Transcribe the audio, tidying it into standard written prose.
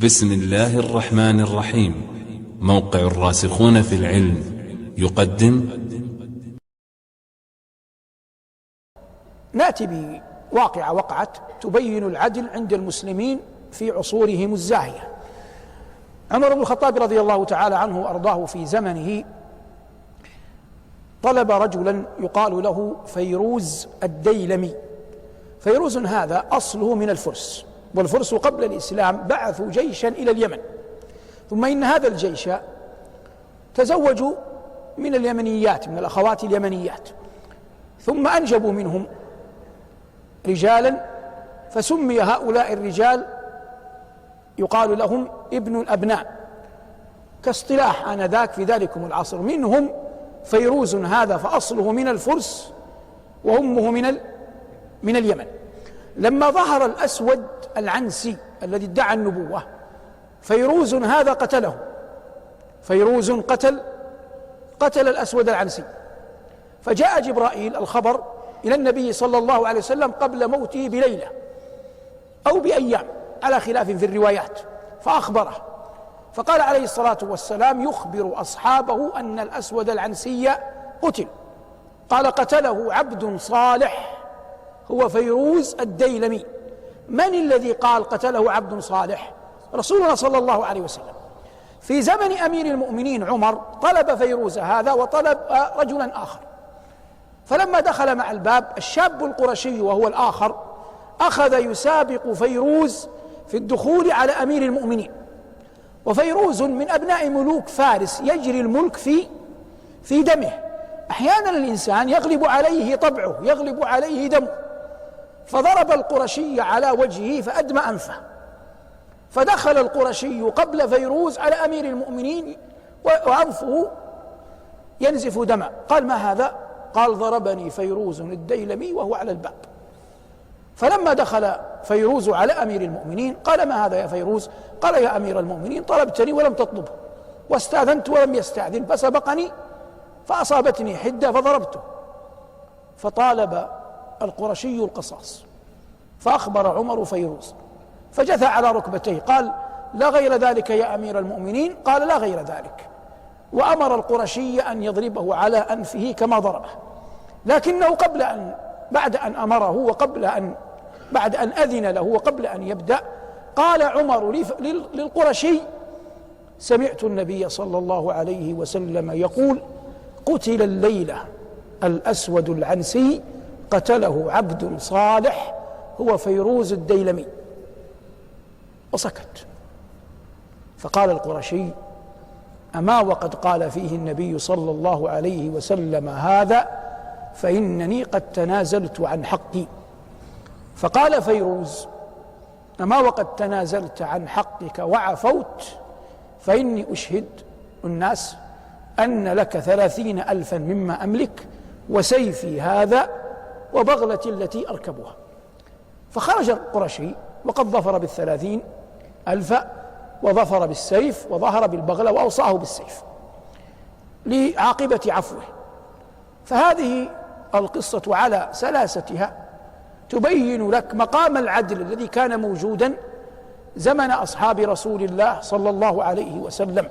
بسم الله الرحمن الرحيم. موقع الراسخون في العلم يقدم. نأتي بواقعة وقعت تبين العدل عند المسلمين في عصورهم الزاهية. عمر بن الخطاب رضي الله تعالى عنه وأرضاه في زمنه طلب رجلا يقال له فيروز الديلمي. فيروز هذا أصله من الفرس، والفرس قبل الإسلام بعثوا جيشا إلى اليمن، ثم إن هذا الجيش تزوجوا من اليمنيات، من الأخوات اليمنيات، ثم أنجبوا منهم رجالا، فسمي هؤلاء الرجال يقال لهم ابن الأبناء كاصطلاح آنذاك في ذلكم العصر. منهم فيروز هذا فأصله من الفرس وأمه من اليمن. لما ظهر الأسود العنسي الذي ادعى النبوة، فيروز هذا قتله. فيروز قتل الأسود العنسي، فجاء جبرائيل الخبر إلى النبي صلى الله عليه وسلم قبل موته بليلة أو بأيام على خلاف في الروايات، فأخبره، فقال عليه الصلاة والسلام يخبر أصحابه أن الأسود العنسي قتل. قال قتله عبد صالح هو فيروز الديلمي. من الذي قال قتله عبد صالح؟ رسولنا صلى الله عليه وسلم. في زمن أمير المؤمنين عمر طلب فيروز هذا وطلب رجلا آخر، فلما دخل مع الباب الشاب القرشي وهو الآخر أخذ يسابق فيروز في الدخول على أمير المؤمنين. وفيروز من أبناء ملوك فارس، يجري الملك في دمه. أحيانا الإنسان يغلب عليه طبعه، يغلب عليه دمه، فضرب القرشي على وجهه فأدمى أنفه، فدخل القرشي قبل فيروز على أمير المؤمنين وأنفه ينزف دما. قال ما هذا؟ قال ضربني فيروز الديلمي وهو على الباب. فلما دخل فيروز على أمير المؤمنين قال ما هذا يا فيروز؟ قال يا أمير المؤمنين طلبتني ولم تطلبه، واستأذنت ولم يستأذن، فسبقني فأصابتني حدة فضربته. فطالب القرشي القصاص، فأخبر عمر فيروز، فجثى على ركبتيه قال لا غير ذلك يا أمير المؤمنين؟ قال لا غير ذلك، وأمر القرشي أن يضربه على أنفه كما ضربه. لكنه بعد أن أمره بعد أن أذن له وقبل أن يبدأ قال عمر للقرشي سمعت النبي صلى الله عليه وسلم يقول قتل الليلة الأسود العنسي قتله عبد صالح هو فيروز الديلمي. وسكت. فقال القرشي أما وقد قال فيه النبي صلى الله عليه وسلم هذا فإنني قد تنازلت عن حقي. فقال فيروز أما وقد تنازلت عن حقك وعفوت فإني أشهد الناس أن لك 30,000 مما أملك وسيفي هذا وبغلتي التي أركبها. فخرج القرشي وقد ظفر 30,000 وظفر بالسيف وظهر بالبغلة وأوصاه بالسيف لعاقبة عفوه. فهذه القصة على سلاستها تبين لك مقام العدل الذي كان موجودا زمن أصحاب رسول الله صلى الله عليه وسلم.